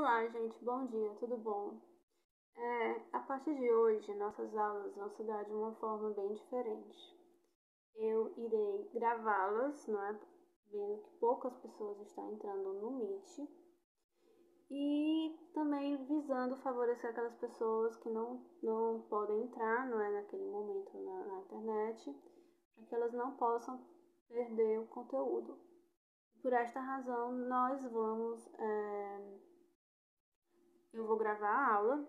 Olá, gente, bom dia, tudo bom? A partir de hoje, nossas aulas vão se dar de uma forma bem diferente. Eu irei gravá-las, não é? Vendo que poucas pessoas estão entrando no Meet e também visando favorecer aquelas pessoas que não podem entrar, não é, naquele momento na internet, para que elas não possam perder o conteúdo. Por esta razão, eu vou gravar a aula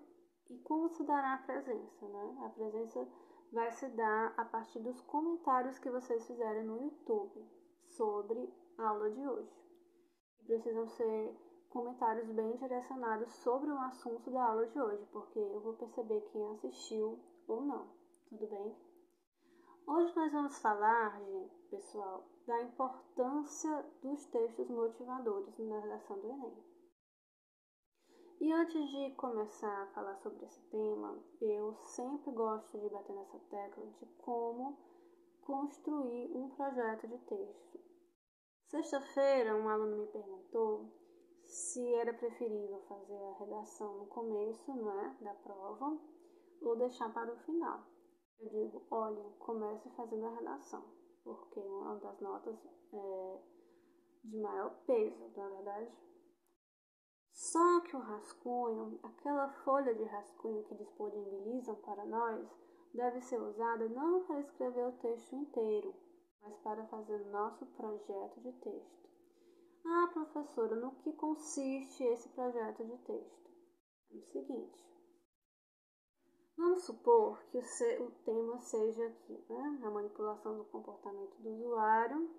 e como se dará a presença, né? A presença vai se dar a partir dos comentários que vocês fizerem no YouTube sobre a aula de hoje. E precisam ser comentários bem direcionados sobre o assunto da aula de hoje, porque eu vou perceber quem assistiu ou não, tudo bem? Hoje nós vamos falar, gente, pessoal, da importância dos textos motivadores na redação do Enem. E antes de começar a falar sobre esse tema, eu sempre gosto de bater nessa tecla de como construir um projeto de texto. Sexta-feira, um aluno me perguntou se era preferível fazer a redação no começo, não é, da prova, ou deixar para o final. Eu digo, olha, comece fazendo a redação, porque é uma das notas de maior peso, na verdade. Só que o rascunho, aquela folha de rascunho que disponibilizam para nós, deve ser usada não para escrever o texto inteiro, mas para fazer o nosso projeto de texto. Ah, professora, no que consiste esse projeto de texto? É o seguinte, vamos supor que o tema seja aqui, né? A manipulação do comportamento do usuário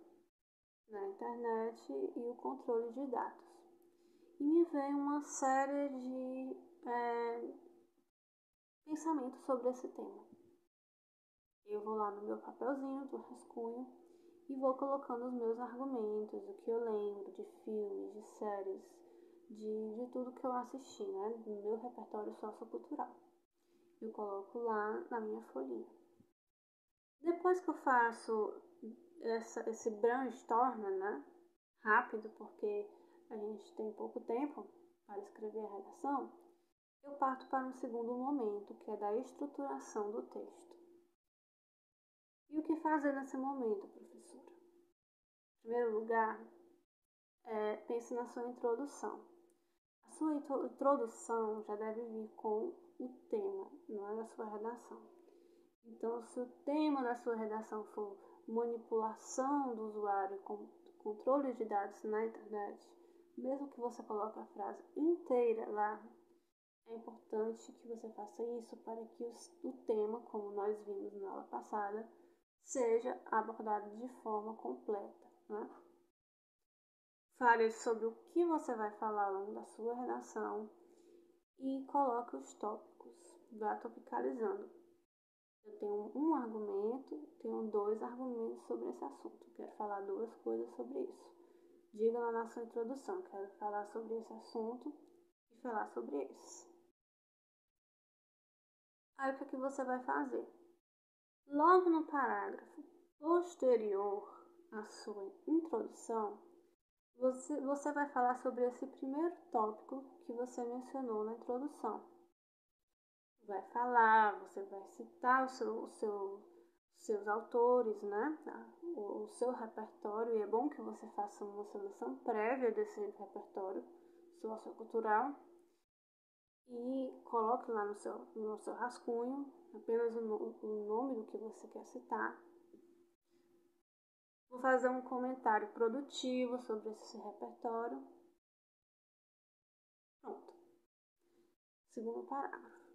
na internet e o controle de dados. E me veio uma série de pensamentos sobre esse tema. Eu vou lá no meu papelzinho do rascunho e vou colocando os meus argumentos, o que eu lembro de filmes, de séries, de tudo que eu assisti, né, no meu repertório sociocultural. Eu coloco lá na minha folhinha. Depois que eu faço esse brainstorm, né, rápido, porque a gente tem pouco tempo para escrever a redação, eu parto para um segundo momento, que é da estruturação do texto. E o que fazer nesse momento, professora? Em primeiro lugar, pense na sua introdução. A sua introdução já deve vir com o tema, não é da sua redação. Então, se o tema da sua redação for manipulação do usuário com controle de dados na internet, mesmo que você coloque a frase inteira lá, é importante que você faça isso para que o tema, como nós vimos na aula passada, seja abordado de forma completa, né? Fale sobre o que você vai falar ao longo da sua redação e coloque os tópicos. Vá topicalizando. Eu tenho um argumento, tenho 2 argumentos sobre esse assunto. Quero falar 2 coisas sobre isso. Diga lá na sua introdução, quero falar sobre esse assunto e falar sobre esse. Aí o que você vai fazer? Logo no parágrafo posterior à sua introdução, você vai falar sobre esse primeiro tópico que você mencionou na introdução. Vai falar, você vai citar seus autores, né? O seu repertório, e é bom que você faça uma seleção prévia desse repertório sociocultural e coloque lá no seu rascunho apenas o nome do que você quer citar. Vou fazer um comentário produtivo sobre esse repertório. Pronto. Segundo parágrafo.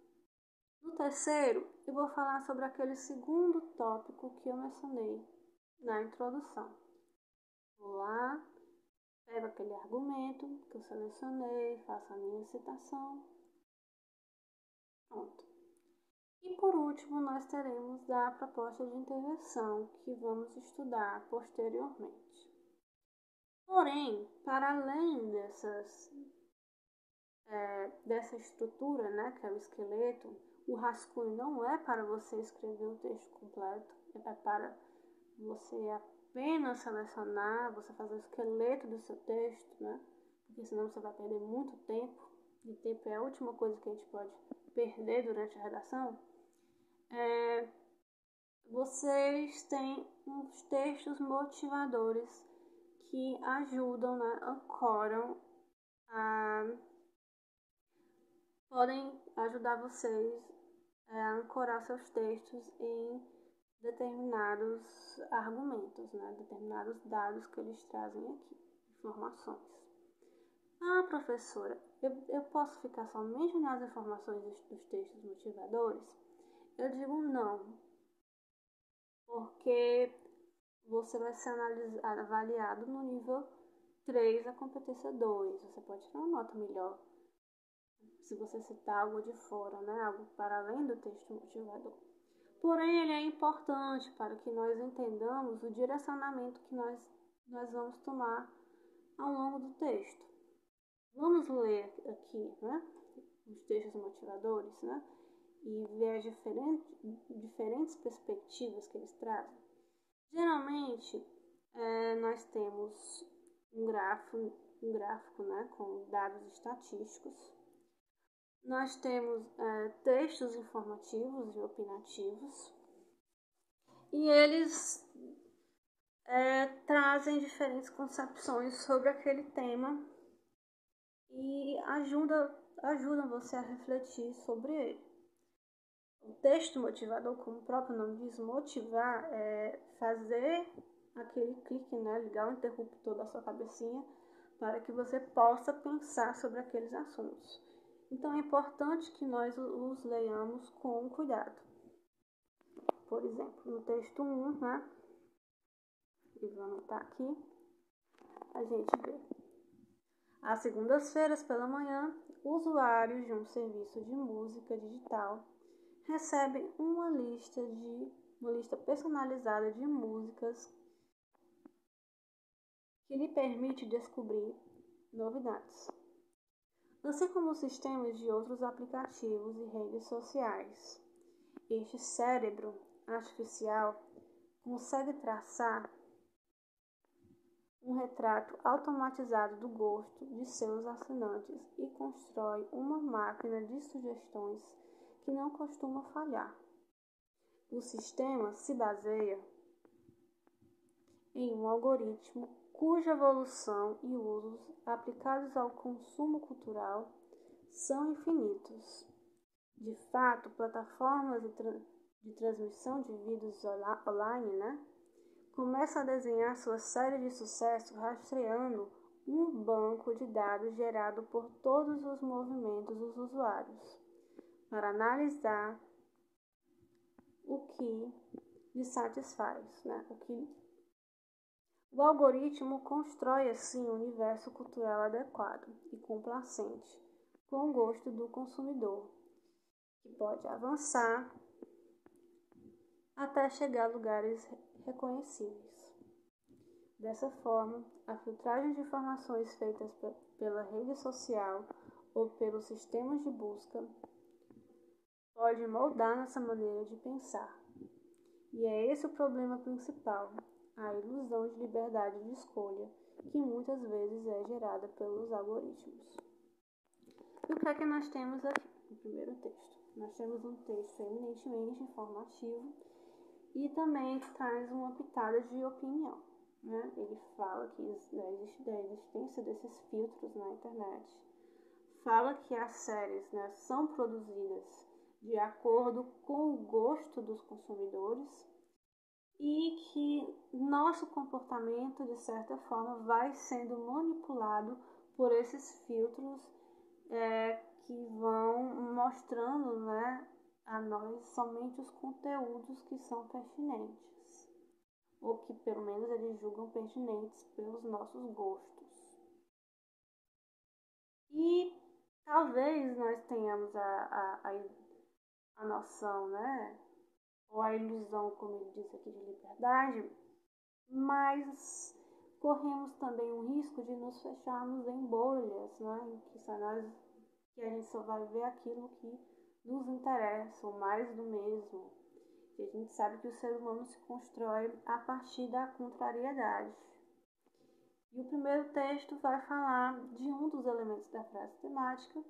No terceiro, eu vou falar sobre aquele segundo tópico que eu mencionei na introdução. Vou lá, pego aquele argumento que eu selecionei, faço a minha citação. Pronto. E por último, nós teremos a proposta de intervenção, que vamos estudar posteriormente. Porém, para além dessa estrutura, né, que é o esqueleto, o rascunho não é para você escrever o texto completo, é para você apenas selecionar, você fazer o esqueleto do seu texto, né, porque senão você vai perder muito tempo. de tempo é a última coisa que a gente pode perder durante a redação, vocês têm uns textos motivadores que ajudam, né, ancoram, podem ajudar vocês a ancorar seus textos em determinados argumentos, né, determinados dados que eles trazem aqui, informações. Ah, professora, eu posso ficar somente nas informações dos textos motivadores? Eu digo não, porque você vai ser avaliado no nível 3 da competência 2. Você pode tirar uma nota melhor se você citar algo de fora, né? Algo para além do texto motivador. Porém, ele é importante para que nós entendamos o direcionamento que nós vamos tomar ao longo do texto. Vamos ler aqui, né, os textos motivadores, né, e ver as diferentes perspectivas que eles trazem. Geralmente, nós temos um gráfico, né, com dados estatísticos. Nós temos textos informativos e opinativos. E eles trazem diferentes concepções sobre aquele tema e ajudam você a refletir sobre ele. O texto motivador, como o próprio nome diz, motivar é fazer aquele clique, né, ligar o interruptor da sua cabecinha para que você possa pensar sobre aqueles assuntos. Então é importante que nós os leiamos com cuidado. Por exemplo, no texto 1, né, e vou anotar aqui, a gente vê: às segundas-feiras pela manhã, usuários de um serviço de música digital recebem uma lista personalizada de músicas que lhe permite descobrir novidades, assim como os sistemas de outros aplicativos e redes sociais. Este cérebro artificial consegue traçar um retrato automatizado do gosto de seus assinantes e constrói uma máquina de sugestões que não costuma falhar. O sistema se baseia em um algoritmo cuja evolução e usos aplicados ao consumo cultural são infinitos. De fato, plataformas de transmissão de vídeos online, né, começa a desenhar sua série de sucesso rastreando um banco de dados gerado por todos os movimentos dos usuários, para analisar o que lhe satisfaz, né? O algoritmo constrói assim um universo cultural adequado e complacente com o gosto do consumidor, que pode avançar até chegar a lugares reconhecíveis. Dessa forma, a filtragem de informações feitas pela rede social ou pelos sistemas de busca pode moldar nossa maneira de pensar. E é esse o problema principal, a ilusão de liberdade de escolha, que muitas vezes é gerada pelos algoritmos. E o que é que nós temos aqui no primeiro texto? Nós temos um texto eminentemente informativo e também traz uma pitada de opinião, né? Ele fala que da existência desses filtros na internet, fala que as séries, né, são produzidas de acordo com o gosto dos consumidores e que nosso comportamento, de certa forma, vai sendo manipulado por esses filtros que vão mostrando, né, a nós somente os conteúdos que são pertinentes, ou que pelo menos eles julgam pertinentes pelos nossos gostos. E talvez nós tenhamos a noção, né, ou a ilusão, como ele diz aqui, de liberdade, mas corremos também o risco de nos fecharmos em bolhas, né, que a gente só vai ver aquilo que nos interessa, ou mais do mesmo. E a gente sabe que o ser humano se constrói a partir da contrariedade. E o primeiro texto vai falar de um dos elementos da frase temática,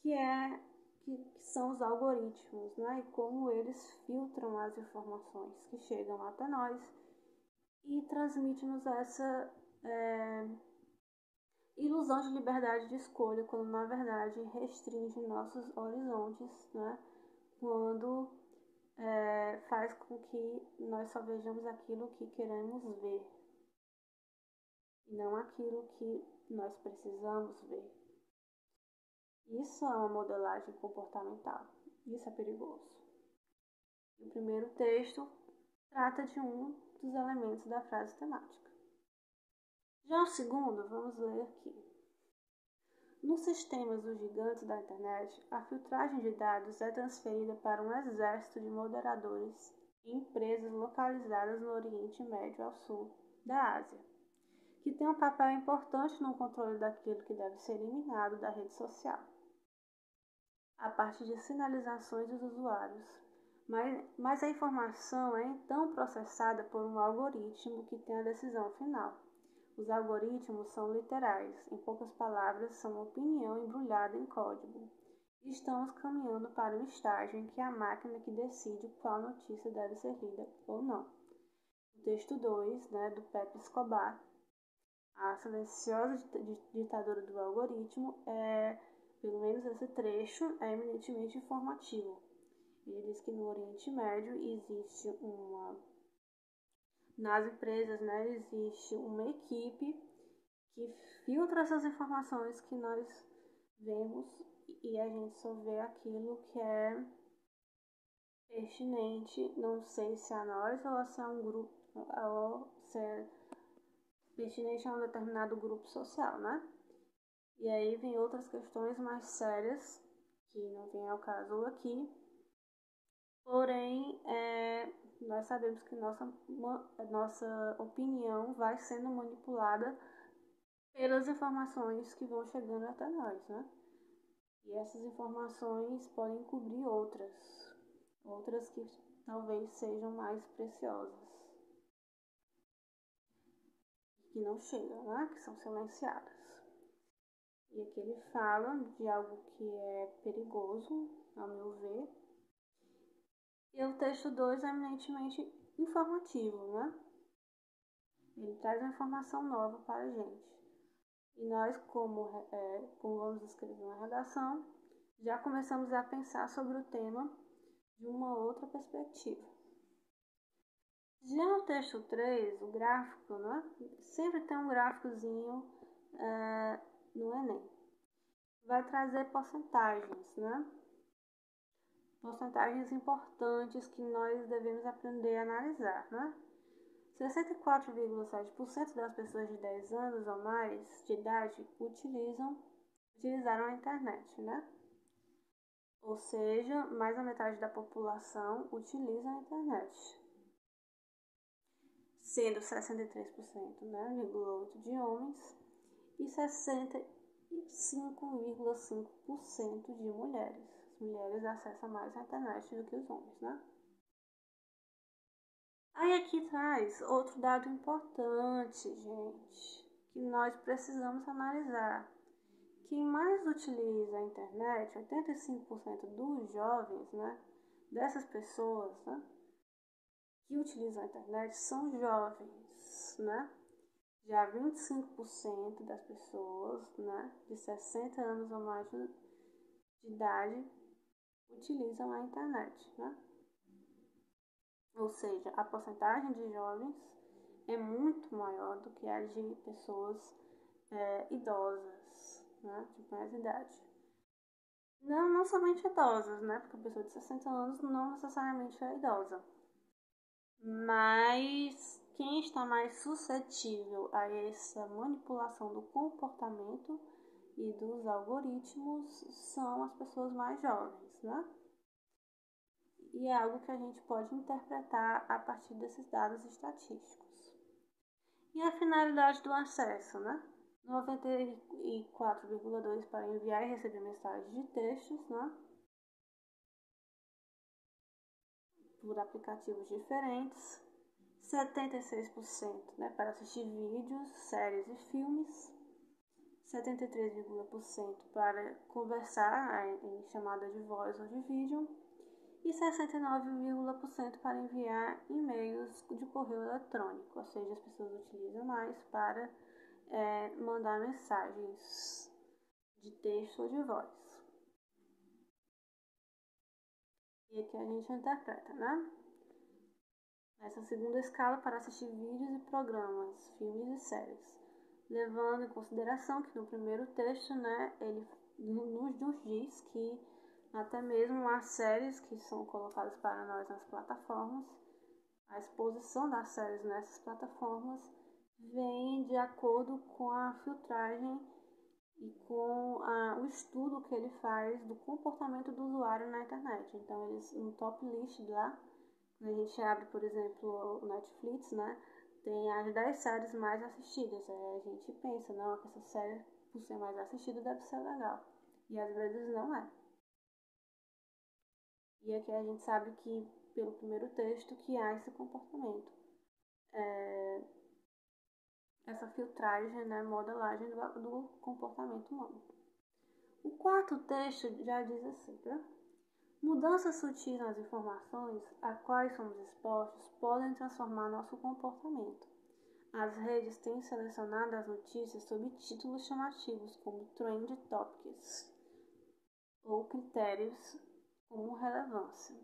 que são os algoritmos, né? E como eles filtram as informações que chegam até nós e transmitem-nos essa ilusão de liberdade de escolha, quando na verdade restringe nossos horizontes, né? Quando faz com que nós só vejamos aquilo que queremos ver e não aquilo que nós precisamos ver. Isso é uma modelagem comportamental. Isso é perigoso. O primeiro texto trata de um dos elementos da frase temática. Já o segundo, vamos ler aqui. Nos sistemas dos gigantes da internet, a filtragem de dados é transferida para um exército de moderadores em empresas localizadas no Oriente Médio ao sul da Ásia, que tem um papel importante no controle daquilo que deve ser eliminado da rede social, a partir de sinalizações dos usuários. Mas a informação é então processada por um algoritmo que tem a decisão final. Os algoritmos são literais, em poucas palavras, são opinião embrulhada em código. E estamos caminhando para um estágio em que é a máquina que decide qual notícia deve ser lida ou não. O texto 2, do Pepe Escobar, A Silenciosa Ditadura do Algoritmo, pelo menos esse trecho, é eminentemente informativo. Ele diz que no Oriente Médio existe nas empresas, existe uma equipe que filtra essas informações que nós vemos e a gente só vê aquilo que é pertinente, não sei se a nós ou se é um grupo, ou se é pertinente a um determinado grupo social, né? E aí vem outras questões mais sérias, que não vem ao caso aqui, porém, nós sabemos que nossa opinião vai sendo manipulada pelas informações que vão chegando até nós, né? E essas informações podem cobrir outras que talvez sejam mais preciosas, que não chegam, né? Que são silenciadas. E aqui ele fala de algo que é perigoso, ao meu ver. E o texto 2 é eminentemente informativo, né? Ele traz uma informação nova para a gente. E nós, como vamos escrever uma redação, já começamos a pensar sobre o tema de uma outra perspectiva. Já o texto 3, o gráfico, né? Sempre tem um gráficozinho no Enem. Vai trazer porcentagens, né? Porcentagens importantes que nós devemos aprender a analisar, né? 64,7% das pessoas de 10 anos ou mais de idade utilizaram a internet, né? Ou seja, mais da metade da população utiliza a internet. Sendo 63%, 0,8% de homens e 65,5% de mulheres. As mulheres acessam mais a internet do que os homens, né? Aí aqui traz outro dado importante, gente, que nós precisamos analisar. Quem mais utiliza a internet, 85% dos jovens, dessas pessoas, que utilizam a internet são jovens, Já 25% das pessoas, de 60 anos ou mais de idade utilizam a internet, Ou seja, a porcentagem de jovens é muito maior do que a de pessoas idosas, de mais idade. Não somente idosas, porque a pessoa de 60 anos não necessariamente é idosa. Mas quem está mais suscetível a essa manipulação do comportamento e dos algoritmos são as pessoas mais jovens, E é algo que a gente pode interpretar a partir desses dados estatísticos. E a finalidade do acesso, 94,2% para enviar e receber mensagens de textos, por aplicativos diferentes, 76% para assistir vídeos, séries e filmes, 73% para conversar em chamada de voz ou de vídeo e 69% para enviar e-mails de correio eletrônico, ou seja, as pessoas utilizam mais para mandar mensagens de texto ou de voz. E aqui a gente interpreta, né? Essa segunda escala para assistir vídeos e programas, filmes e séries, levando em consideração que no primeiro texto, né, ele nos diz que até mesmo as séries que são colocadas para nós nas plataformas, a exposição das séries nessas plataformas vem de acordo com a filtragem e com o estudo que ele faz do comportamento do usuário na internet. Então, eles no top list lá, quando a gente abre, por exemplo, o Netflix, né, tem as 10 séries mais assistidas. Aí a gente pensa, não, que essa série, por ser mais assistida, deve ser legal. E às vezes não é. E aqui a gente sabe que, pelo primeiro texto, que há esse comportamento. Essa filtragem, né, modelagem do comportamento humano. O quarto texto já diz assim, tá? Mudanças sutis nas informações a quais somos expostos podem transformar nosso comportamento. As redes têm selecionado as notícias sob títulos chamativos como Trend Topics ou critérios como relevância.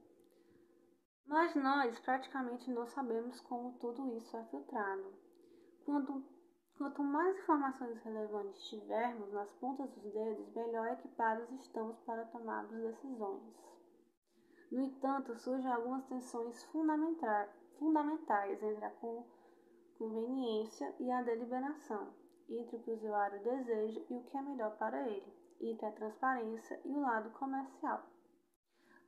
Mas nós praticamente não sabemos como tudo isso é filtrado. Quanto mais informações relevantes tivermos nas pontas dos dedos, melhor equipados estamos para tomar decisões. No entanto, surgem algumas tensões fundamentais entre a conveniência e a deliberação, entre o que o usuário deseja e o que é melhor para ele, entre a transparência e o lado comercial.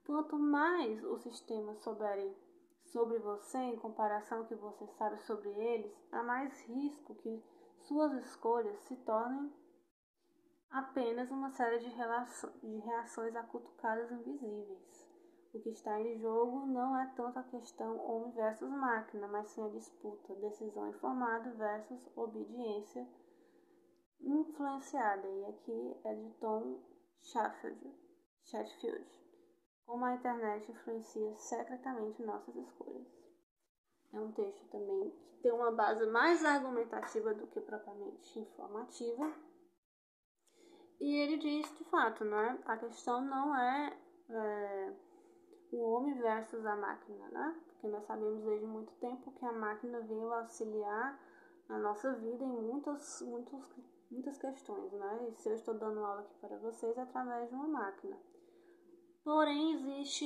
Quanto mais os sistemas souberem sobre você em comparação ao que você sabe sobre eles, há mais risco que suas escolhas se tornem apenas uma série de reações a cutucadas invisíveis. O que está em jogo não é tanto a questão homem versus máquina, mas sim a disputa, decisão informada versus obediência influenciada. E aqui é de Tom Chatfield. Como a internet influencia secretamente nossas escolhas. É um texto também que tem uma base mais argumentativa do que propriamente informativa. E ele diz, de fato, né? A questão não é o homem versus a máquina, né? Porque nós sabemos desde muito tempo que a máquina veio auxiliar a nossa vida em muitas questões, né? E se eu estou dando aula aqui para vocês é através de uma máquina. Porém, existe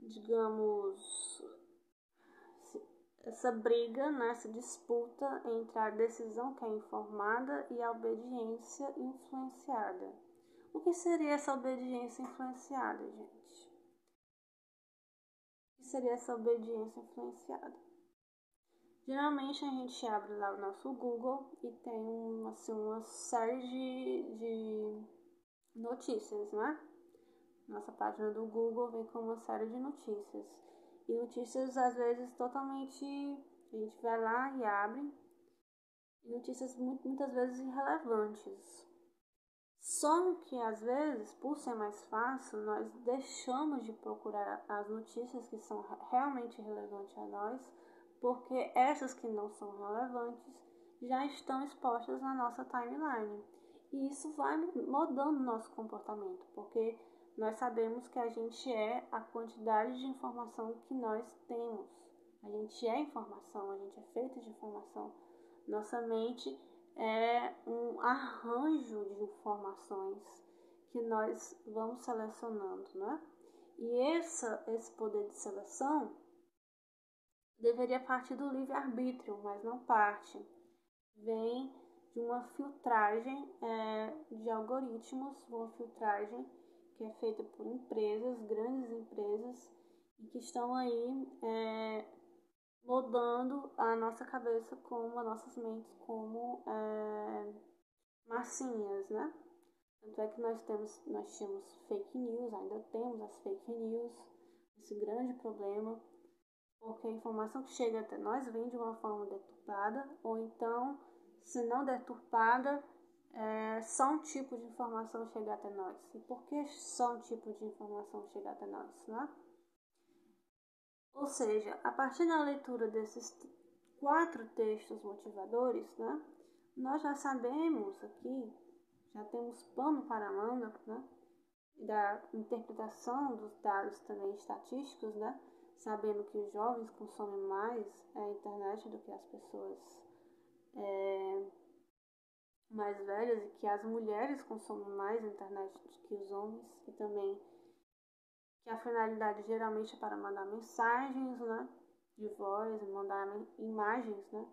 digamos, essa briga, né, essa disputa entre a decisão que é informada e a obediência influenciada. O que seria essa obediência influenciada, gente? O que seria essa obediência influenciada? Geralmente a gente abre lá o nosso Google e tem uma série de notícias, né? Nossa página do Google vem com uma série de notícias. E notícias, às vezes, totalmente... A gente vai lá e abre. E notícias muitas vezes irrelevantes. Só que, às vezes, por ser mais fácil, nós deixamos de procurar as notícias que são realmente relevantes a nós, porque essas que não são relevantes já estão expostas na nossa timeline. E isso vai mudando nosso comportamento, porque nós sabemos que a gente é a quantidade de informação que nós temos. A gente é informação, a gente é feito de informação. Nossa mente é um arranjo de informações que nós vamos selecionando, né? E esse poder de seleção deveria partir do livre-arbítrio, mas não parte. Vem de uma filtragem de algoritmos, uma filtragem que é feita por empresas, grandes empresas, e que estão aí moldando a nossa cabeça como, as nossas mentes como massinhas, né? Tanto é que nós tínhamos fake news, ainda temos as fake news, esse grande problema. porque a informação que chega até nós vem de uma forma deturpada, ou então, se não deturpada, só um tipo de informação chega até nós. E por que só um tipo de informação chega até nós, né? Ou seja, a partir da leitura desses 4 textos motivadores, né, nós já sabemos aqui, já temos pano para a manga, né, da interpretação dos dados também estatísticos, né, sabendo que os jovens consomem mais a internet do que as pessoas mais velhas e que as mulheres consomem mais a internet do que os homens, e também que a finalidade geralmente é para mandar mensagens, né, de voz, mandar imagens, né,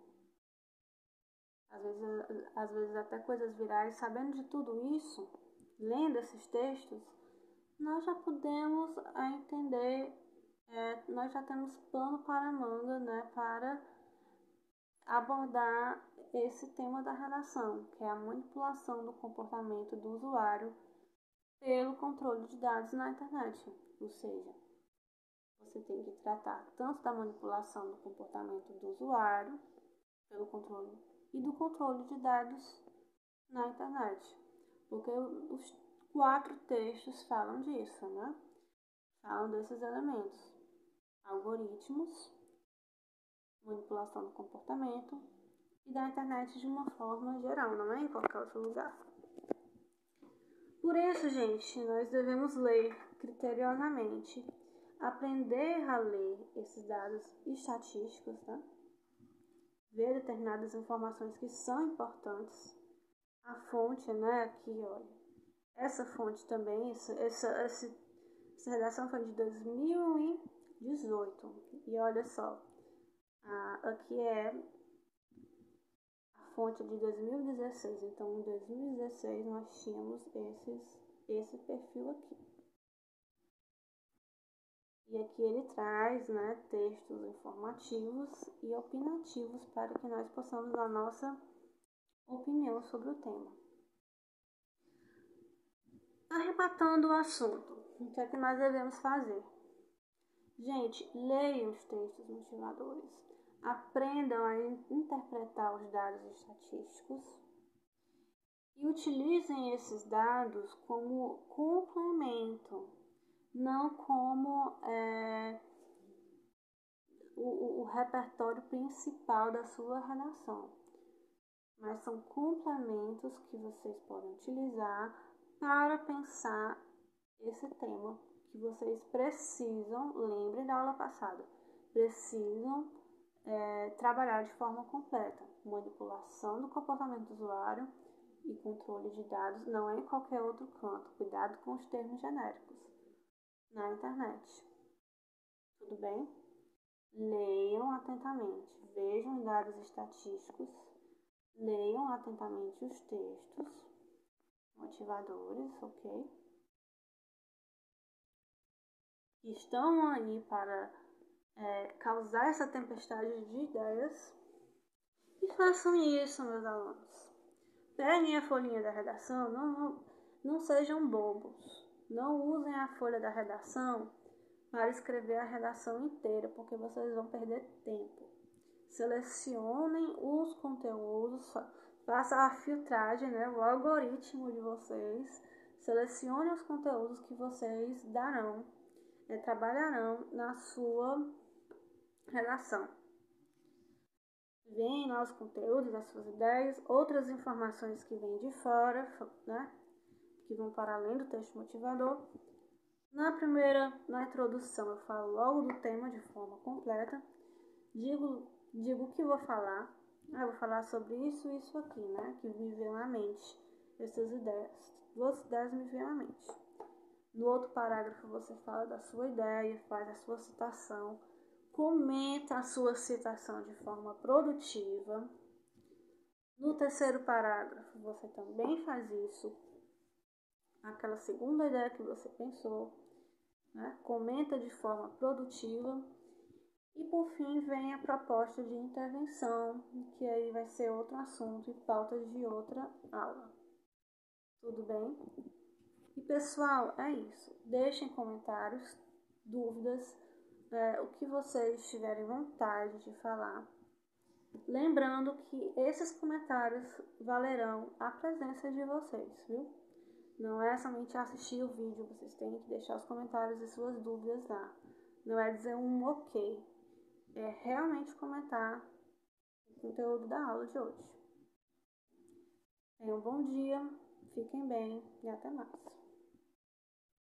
às vezes até coisas virais. Sabendo de tudo isso, lendo esses textos, nós já podemos entender, nós já temos pano para a manga, né, para abordar esse tema da redação, que é a manipulação do comportamento do usuário pelo controle de dados na internet. Ou seja, você tem que tratar tanto da manipulação do comportamento do usuário pelo controle e do controle de dados na internet, porque os 4 textos falam disso, né? Falam desses elementos: algoritmos, manipulação do comportamento e da internet de uma forma geral, não é em qualquer outro lugar. Por isso, gente, nós devemos ler criteriosamente, aprender a ler esses dados estatísticos, né? Ver determinadas informações que são importantes. A fonte, né, aqui, olha, essa fonte também, essa redação foi de 2018, e olha só, aqui é a fonte de 2016, então em 2016 nós tínhamos esse perfil aqui. E aqui ele traz, né, textos informativos e opinativos para que nós possamos dar nossa opinião sobre o tema. Arrebatando o assunto, o que é que nós devemos fazer? Gente, leiam os textos motivadores, aprendam a interpretar os dados estatísticos e utilizem esses dados como complemento, não como o repertório principal da sua redação, mas são complementos que vocês podem utilizar para pensar esse tema que vocês precisam, lembrem da aula passada, precisam trabalhar de forma completa. Manipulação do comportamento do usuário e controle de dados não é em qualquer outro canto. Cuidado com os termos genéricos na internet. Tudo bem? Leiam atentamente, vejam os dados estatísticos, leiam atentamente os textos motivadores, ok? Que estão aí para causar essa tempestade de ideias. E façam isso, meus alunos. Peguem a folhinha da redação, não sejam bobos. Não usem a folha da redação para escrever a redação inteira, porque vocês vão perder tempo. Selecionem os conteúdos, façam a filtragem, né, o algoritmo de vocês. Selecione os conteúdos que vocês trabalharão na sua redação. Vêm lá os conteúdos, as suas ideias, outras informações que vêm de fora, né, que vão para além do texto motivador. Na introdução, eu falo logo do tema de forma completa, digo o que vou falar. Eu vou falar sobre isso e isso aqui, né, que me veio à mente, essas ideias. 2 ideias me veio à mente. No outro parágrafo, você fala da sua ideia, faz a sua citação, comenta a sua citação de forma produtiva. No terceiro parágrafo, você também faz isso, aquela segunda ideia que você pensou, né? Comenta de forma produtiva. E por fim vem a proposta de intervenção, que aí vai ser outro assunto e pauta de outra aula. Tudo bem? E pessoal, é isso. Deixem comentários, dúvidas, o que vocês tiverem vontade de falar. Lembrando que esses comentários valerão a presença de vocês, viu? Não é somente assistir o vídeo, vocês têm que deixar os comentários e suas dúvidas lá. Não é dizer um ok, é realmente comentar o conteúdo da aula de hoje. Tenham um bom dia, fiquem bem e até mais.